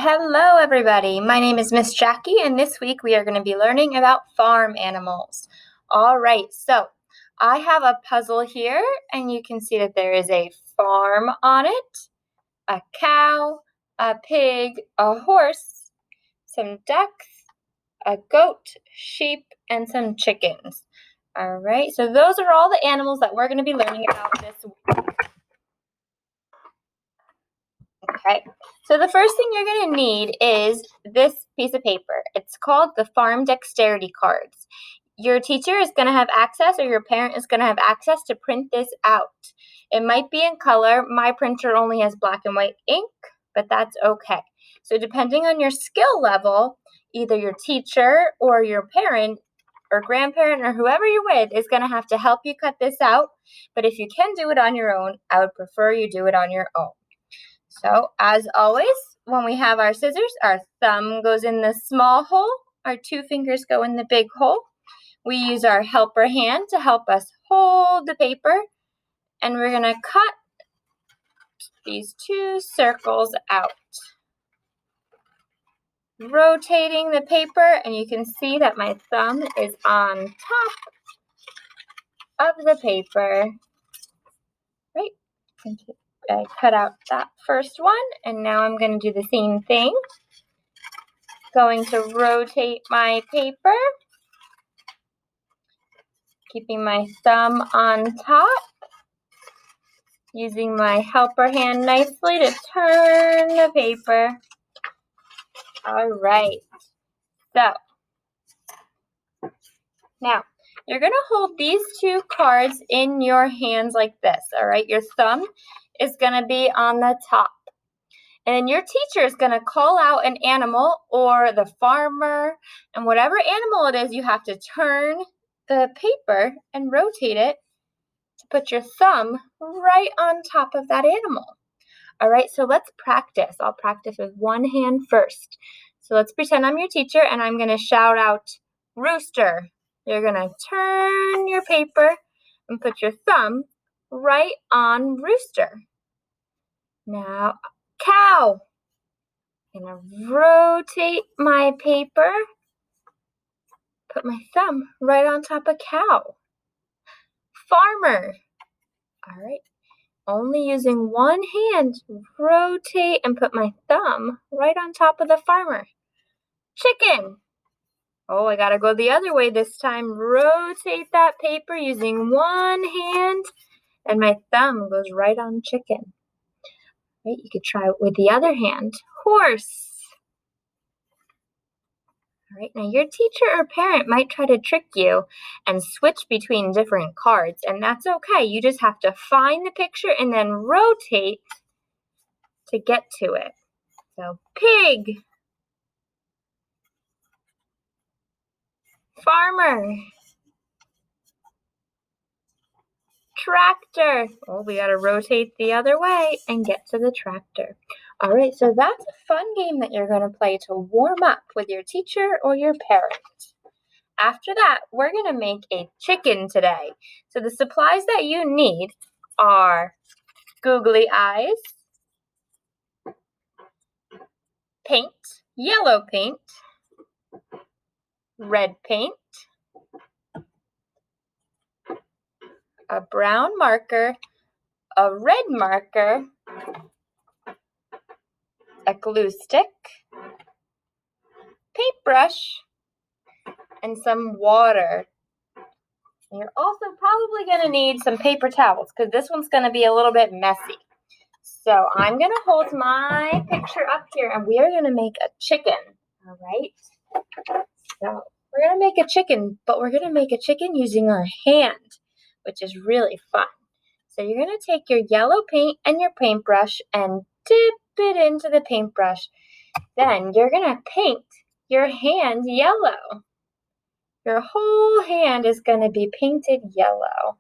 Hello, everybody. My name is Miss Jackie, and this week we are going to be learning about farm animals. All right, so I have a puzzle here, and you can see that there is a farm on it, a cow, a pig, a horse, some ducks, a goat, sheep, and some chickens. All right, so those are all the animals that we're going to be learning about this week. Okay, so the first thing you're going to need is this piece of paper. It's called the farm dexterity cards. Your teacher is going to have access, or your parent is going to have access to print this out. It might be in color. My printer only has black and white ink, but that's okay. So depending on your skill level, either your teacher or your parent or grandparent or whoever you're with is going to have to help you cut this out. But if you can do it on your own, I would prefer you do it on your own. So, as always, when we have our scissors, our thumb goes in the small hole, our two fingers go in the big hole. We use our helper hand to help us hold the paper, and we're going to cut these two circles out. Rotating the paper, and you can see that my thumb is on top of the paper. Right? I cut out that first one, and now I'm going to do the same thing. Going to rotate my paper, keeping my thumb on top, using my helper hand nicely to turn the paper. All right, so now you're going to hold these two cards in your hands like this, all right? Your thumb is going to be on the top. And your teacher is going to call out an animal or the farmer, and whatever animal it is, you have to turn the paper and rotate it to put your thumb right on top of that animal. All right, so let's practice. I'll practice with one hand first. So let's pretend I'm your teacher, and I'm going to shout out, rooster. You're going to turn your paper and put your thumb right on rooster. Now, cow. I'm going to rotate my paper, put my thumb right on top of cow. Farmer. All right. Only using one hand, rotate and put my thumb right on top of the farmer. Chicken. Oh, I gotta go the other way this time. Rotate that paper using one hand, and my thumb goes right on chicken. Right, you could try it with the other hand. Horse. All right, now your teacher or parent might try to trick you and switch between different cards, and that's okay. You just have to find the picture and then rotate to get to it. So, pig, farmer, tractor. Oh, we got to rotate the other way and get to the tractor. All right, so that's a fun game that you're going to play to warm up with your teacher or your parent. After that, we're going to make a chicken today. So the supplies that you need are googly eyes, paint, yellow paint, red paint, a brown marker, a red marker, a glue stick, paintbrush, and some water. And you're also probably going to need some paper towels because this one's going to be a little bit messy. So I'm going to hold my picture up here, and we are going to make a chicken. All right? So we're going to make a chicken, but we're going to make a chicken using our hand, which is really fun. So you're going to take your yellow paint and your paintbrush and dip it into the paintbrush. Then you're going to paint your hand yellow. Your whole hand is going to be painted yellow.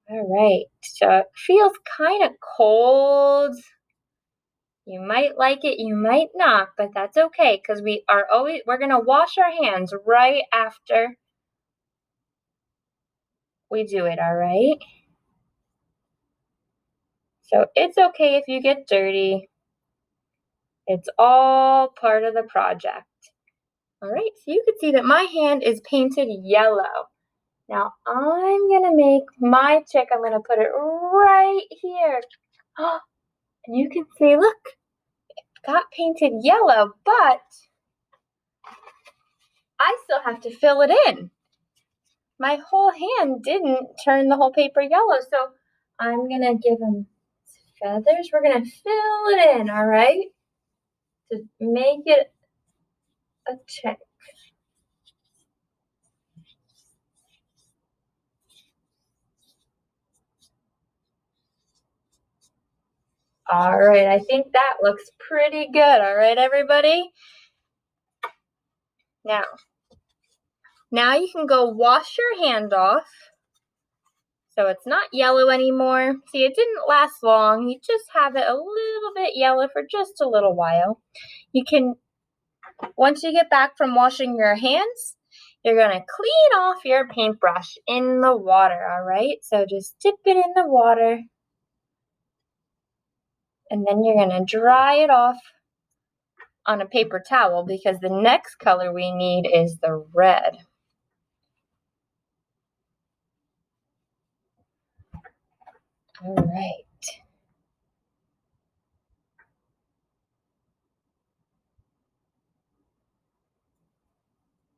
All right, so it feels kind of cold. You might like it, you might not, but that's okay because we're going to wash our hands right after we do it, all right? So it's okay if you get dirty. It's all part of the project. All right, so you can see that my hand is painted yellow. Now I'm gonna make my chick, I'm gonna put it right here. And you can see, look, it got painted yellow, but I still have to fill it in. My whole hand didn't turn the whole paper yellow, so I'm gonna give him feathers. We're gonna fill it in, all right? To make it a chick. All right, I think that looks pretty good. All right, everybody? Now you can go wash your hand off. So it's not yellow anymore. See, it didn't last long. You just have it a little bit yellow for just a little while. You can, once you get back from washing your hands, you're gonna clean off your paintbrush in the water, all right? So just dip it in the water. And then you're gonna dry it off on a paper towel because the next color we need is the red. All right.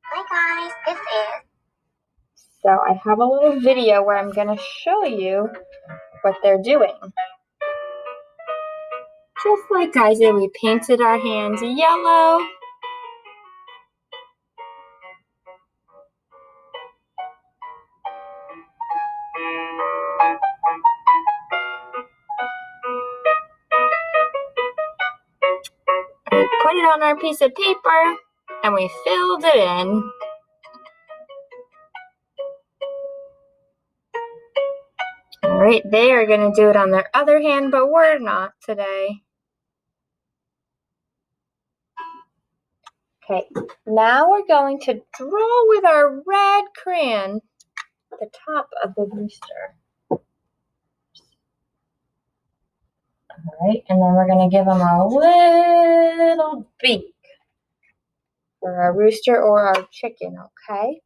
Hi guys, this is. So I have a little video where I'm gonna show you what they're doing. Just like I did, we painted our hands yellow. We put it on our piece of paper and we filled it in. All right, they are going to do it on their other hand, but we're not today. Okay, now we're going to draw with our red crayon the top of the rooster. All right, and then we're going to give them a little beak for our rooster or our chicken, okay?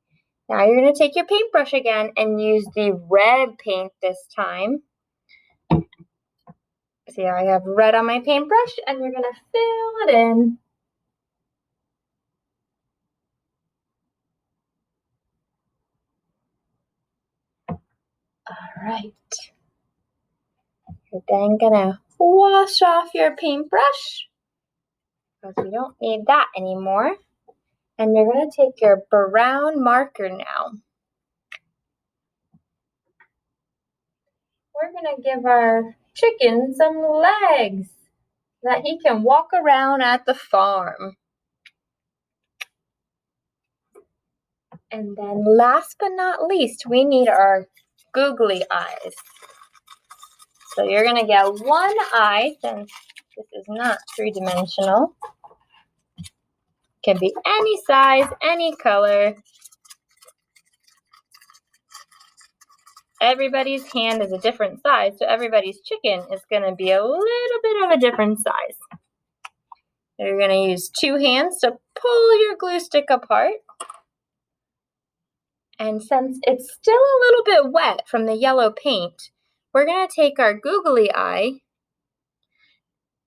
Now you're going to take your paintbrush again and use the red paint this time. See how I have red on my paintbrush, and you're going to fill it in. All right. You're then going to wash off your paintbrush because we don't need that anymore. And you're going to take your brown marker now. We're going to give our chicken some legs so that he can walk around at the farm. And then last but not least, we need our googly eyes. So you're going to get one eye, since this is not three-dimensional. Can be any size, any color. Everybody's hand is a different size, so everybody's chicken is going to be a little bit of a different size. You're going to use two hands to pull your glue stick apart. And since it's still a little bit wet from the yellow paint, we're going to take our googly eye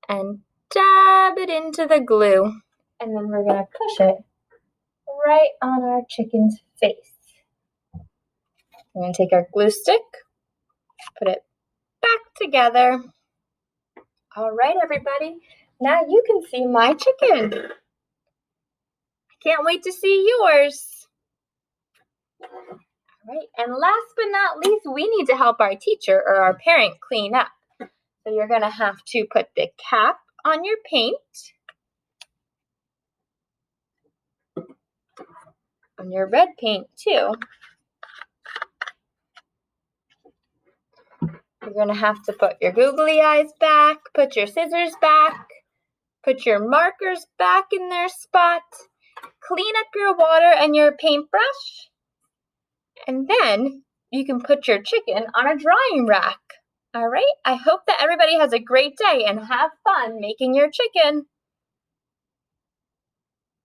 and dab it into the glue. And then we're going to push it right on our chicken's face. We're going to take our glue stick, put it back together. All right, everybody. Now you can see my chicken. I can't wait to see yours. All right, and last but not least, we need to help our teacher or our parent clean up. So you're going to have to put the cap on your paint, on your red paint too. You're going to have to put your googly eyes back, put your scissors back, put your markers back in their spot, clean up your water and your paintbrush, and then you can put your chicken on a drying rack. All right, I hope that everybody has a great day and have fun making your chicken.